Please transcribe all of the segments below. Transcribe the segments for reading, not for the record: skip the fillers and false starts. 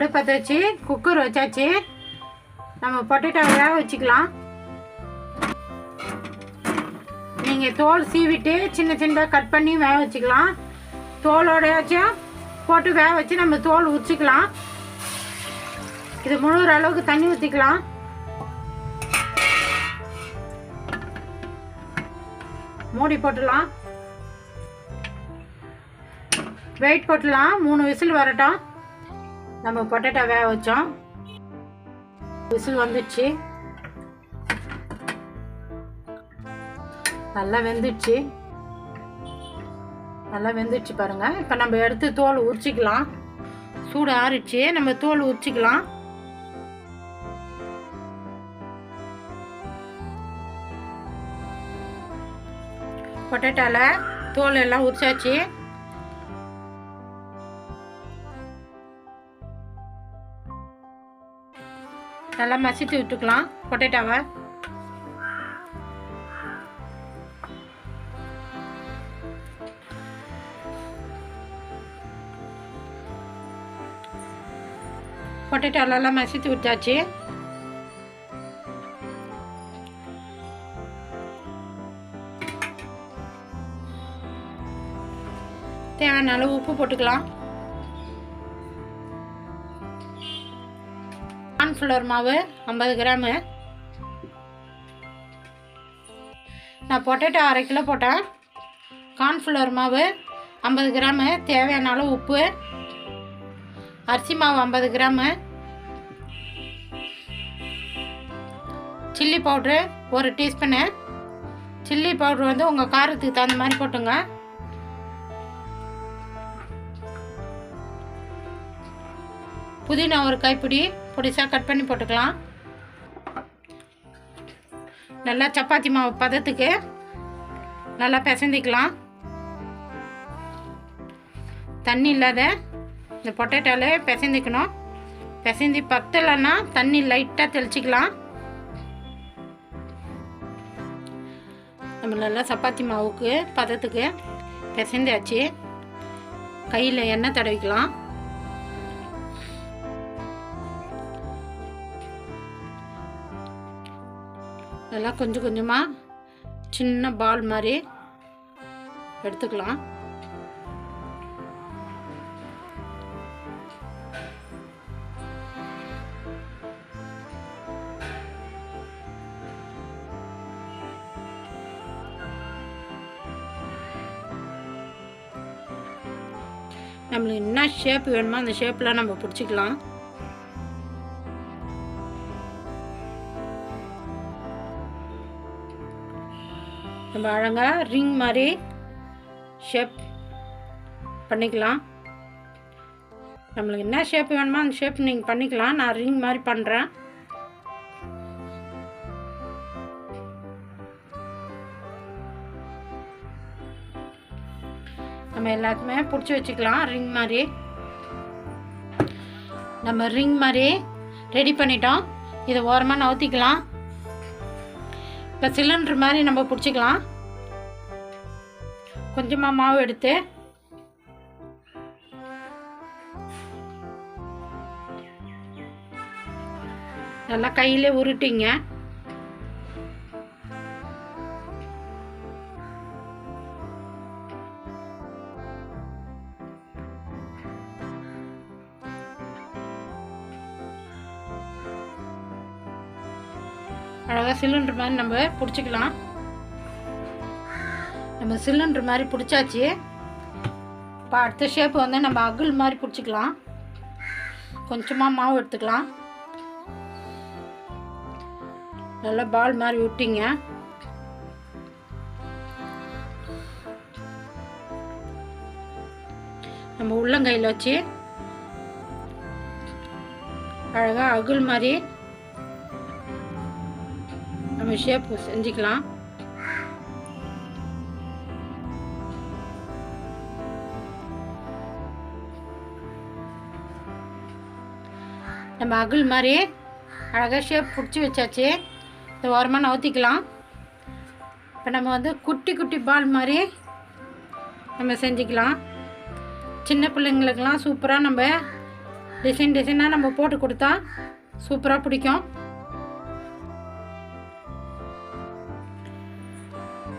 அடுப்பை வச்சு குக்கர் வச்சாச்சு. நம்ம பொட்டேட்டோ வேக வச்சுக்கலாம். நீங்கள் தோல் சீவிட்டு சின்ன சின்னதாக கட் பண்ணி வேக வச்சுக்கலாம். தோலோடையாச்சும் போட்டு வேக வச்சு நம்ம தோல் உரிச்சிக்கலாம். இது முழுகிற அளவுக்கு தண்ணி ஊற்றிக்கலாம். மூடி போட்டுடலாம். வெயிட் போட்டுடலாம். 3 விசில் வரட்டும். நம்ம பொட்டேட்டோ வேக வச்சோம். விசில் வந்துடுச்சு. நல்லா வெந்துடுச்சு. நல்லா வெந்துடுச்சு பாருங்கள். இப்போ நம்ம எடுத்து தோல் உரிச்சிக்கலாம். சூடு ஆறிடுச்சு. நம்ம தோல் உரிச்சிக்கலாம். பொட்டேட்டோவில் தோல் எல்லாம் உரிச்சாச்சு. நல்லா மசித்து விட்டுக்கலாம் பொட்டேட்டோவை. பொட்டேட்டோலாம் மசித்து விட்டாச்சு. தேவையான அளவு உப்பு போட்டுக்கலாம். கார்ன்ஃப்ளவர் மாவு 50 கிராமு. நான் பொட்டேட்டோ 1/2 கிலோ போட்டேன். கார்ன்ஃப்ளவர் மாவு 50 கிராமு. தேவையான அளவு உப்பு. அரிசி மாவு 50 gram. Chilli powder 1 teaspoon. Chilli powder வந்து உங்கள் காரத்துக்கு தகுந்த மாதிரி போட்டுங்க. புதினா 1 கைப்பிடி பொடிசாக கட் பண்ணி போட்டுக்கலாம். நல்லா சப்பாத்தி மாவு பதத்துக்கு நல்லா பிசைஞ்சிக்கலாம். தண்ணி இல்லாத இந்த பொட்டேட்டோவில் பிசைஞ்சிக்கணும். பிசைஞ்சி பத்தலைன்னா தண்ணி லைட்டாக தெளிச்சிக்கலாம். நம்ம நல்லா சப்பாத்தி மாவுக்கு பதத்துக்கு பிசைஞ்சாச்சு. கையில் எண்ணெய் தடவிக்கலாம். நல்லா கொஞ்சம் கொஞ்சமாக சின்ன பால் மாதிரி எடுத்துக்கலாம். நம்மளுக்கு என்ன ஷேப் வேணுமோ அந்த ஷேப்பில் நம்ம பிடிச்சிக்கலாம். நம்ம அழகாக ரிங் மாதிரி ஷேப் பண்ணிக்கலாம். நம்மளுக்கு என்ன ஷேப் வேணுமோ அந்த ஷேப் நீங்கள் பண்ணிக்கலாம். நான் ரிங் மாதிரி பண்ணுறேன். நம்ம எல்லாத்துமே பிடிச்சி வச்சுக்கலாம். ரிங் மாதிரி நம்ம ரிங் மாதிரி ரெடி பண்ணிட்டோம். இதை ஓரமாக நவுத்திக்கலாம். இப்போ சிலிண்டர் மாதிரி நம்ம பிடிச்சிக்கலாம். கொஞ்சமாக மாவு எடுத்து நல்லா கையிலே உருட்டிங்க. அழகாக சிலிண்டர் மாதிரி நம்ம பிடிச்சிக்கலாம். நம்ம சிலிண்டர் மாதிரி பிடிச்சாச்சு. இப்போ அடுத்த ஷேப் வந்து நம்ம அகுல் மாதிரி பிடிச்சிக்கலாம். கொஞ்சமாக மாவு எடுத்துக்கலாம். நல்லா பால் மாதிரி விட்டிங்க. நம்ம உள்ளங்கையில் வச்சு அழகாக அகுல் மாதிரி நம்ம ஷேப் செஞ்சுக்கலாம். நம்ம அகுல் மாதிரி அழகாக ஷேப் பிடிச்சி வச்சாச்சு. இந்த ஓரமாக நவுத்திக்கலாம். இப்போ நம்ம வந்து குட்டி குட்டி பால் மாதிரி நம்ம செஞ்சுக்கலாம். சின்ன பிள்ளைங்களுக்கெல்லாம் சூப்பராக நம்ம டிசைன் டிசைனாக நம்ம போட்டு கொடுத்தா சூப்பராக பிடிக்கும்.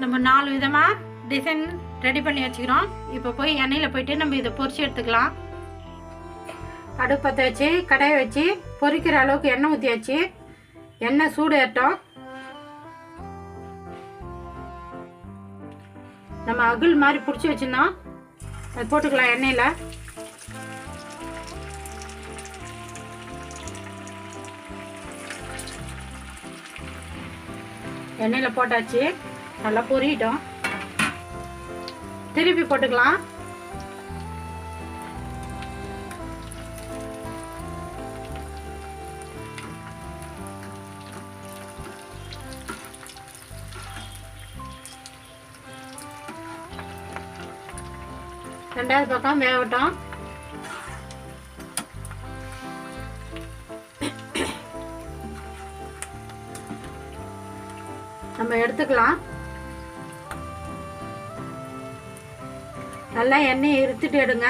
நம்ம 4 விதமாக டிசைன் ரெடி பண்ணி வச்சுக்கிறோம். இப்போ போய் எண்ணெயில் போயிட்டு நம்ம இதை பொரிச்சு எடுத்துக்கலாம். அடுப்பு பற்ற வச்சு கடாயை வச்சு பொரிக்கிற அளவுக்கு எண்ணெய் ஊற்றியாச்சு. எண்ணெய் சூடு ஏற்றோம். நம்ம அகில் மாதிரி பிடிச்சி வச்சுருந்தோம், அது போட்டுக்கலாம் எண்ணெயில். எண்ணெயில் போட்டாச்சு, நல்லா பொரிட்டோம். திருப்பி போட்டுக்கலாம். ரெண்டாவது பக்கம் வேகட்டும். நம்ம எடுத்துக்கலாம். நல்லா எண்ணெயை இருத்துட்டு எடுங்க.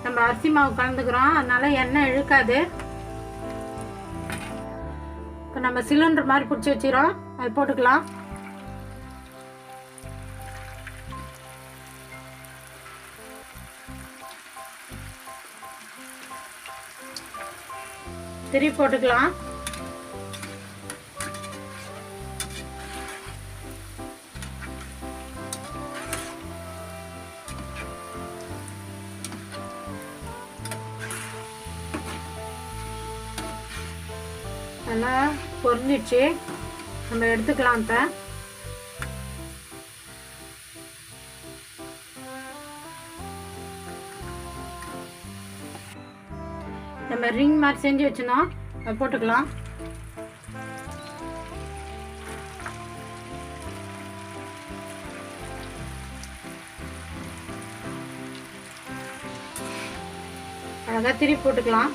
நம்ம அரிசி மாவு கலந்துக்கிறோம், அதனால எண்ணெய் இழுக்காது. இப்போ நம்ம சிலிண்டர் மாதிரி பிடிச்சி வச்சிரோம், அது போட்டுக்கலாம். திருப்பி போட்டுக்கலாம். நல்லா பொரிஞ்சிடுச்சு, நம்ம எடுத்துக்கலாம். இப்போ நம்ம ரிங் மாதிரி செஞ்சு வச்சிருந்தோம், அதை போட்டுக்கலாம். அழகாக திருப்பி போட்டுக்கலாம்.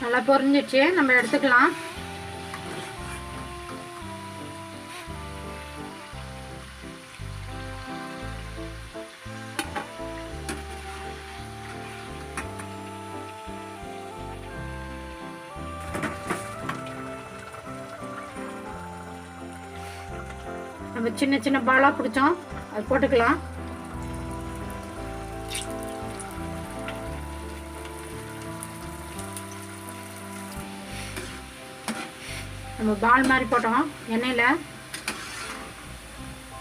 நல்லா பொரிஞ்சிடுச்சு, நம்ம எடுத்துக்கலாம். நம்ம சின்ன சின்ன பாலா பிடிச்சோம், அது போட்டுக்கலாம். நம்ம பால் மாதிரி போட்டோம் எண்ணெயில்,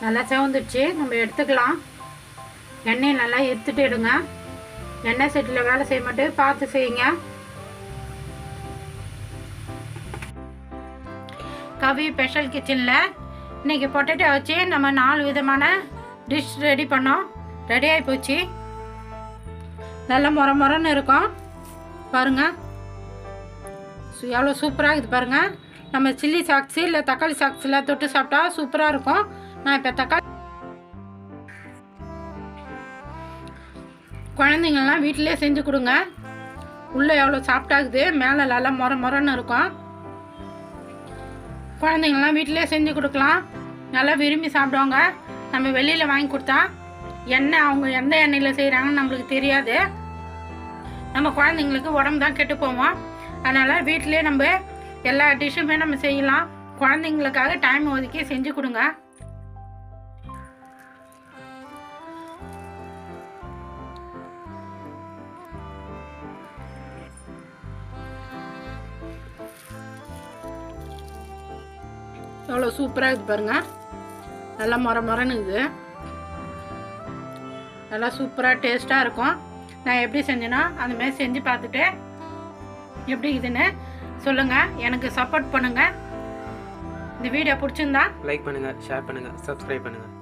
நல்லா செவந்துடுச்சு, நம்ம எடுத்துக்கலாம். எண்ணெயை நல்லா எடுத்துட்டு எடுங்க. எண்ணெய் செட்டில் வேலை செய்ய மாட்டேன், பார்த்து செய்யுங்க. கவி ஸ்பெஷல் கிச்சனில் இன்றைக்கி பொட்டேட்டோ வச்சு நம்ம 4 விதமான டிஷ் ரெடி பண்ணோம். ரெடி ஆகி போச்சு. நல்லா மொரன்னு இருக்கும் பாருங்கள். எவ்வளோ சூப்பராக இருக்குது பாருங்கள். நம்ம சில்லி சாக்ஸு இல்லை தக்காளி சாக்ஸில் தொட்டு சாப்பிட்டா சூப்பராக இருக்கும். நான் இப்போ தக்காளி குழந்தைங்கள்லாம் வீட்டிலே செஞ்சு கொடுங்க. உள்ளே எவ்வளோ சாப்பிட்டாக்குது, மேலே நல்லா மொரன்னு இருக்கும். குழந்தைங்கள்லாம் வீட்டிலே செஞ்சு கொடுக்கலாம், நல்லா விரும்பி சாப்பிடுவாங்க. நம்ம வெளியில் வாங்கி கொடுத்தா எண்ணெய் அவங்க எந்த எண்ணெயில் செய்கிறாங்கன்னு நம்மளுக்கு தெரியாது. நம்ம குழந்தைங்களுக்கு உடம்பு தான் கெட்டு போவோம். அதனால் வீட்டிலே நம்ம எல்லா டிஷ்ஷுமே நம்ம செய்யலாம். குழந்தைங்களுக்காக டைம் ஒதுக்கி செஞ்சு கொடுங்க. எவ்வளோ சூப்பராக இருக்குது பாருங்கள். நல்லா மொரன்னு இருக்குது, நல்லா சூப்பராக டேஸ்ட்டாக இருக்கும். நான் எப்படி செஞ்சேனோ அதுமாரி செஞ்சு பார்த்துட்டு எப்படி இதுன்னு சொல்லுங்கள். எனக்கு சப்போர்ட் பண்ணுங்கள். இந்த வீடியோ பிடிச்சிருந்தா லைக் பண்ணுங்கள், ஷேர் பண்ணுங்கள், சப்ஸ்கிரைப் பண்ணுங்கள்.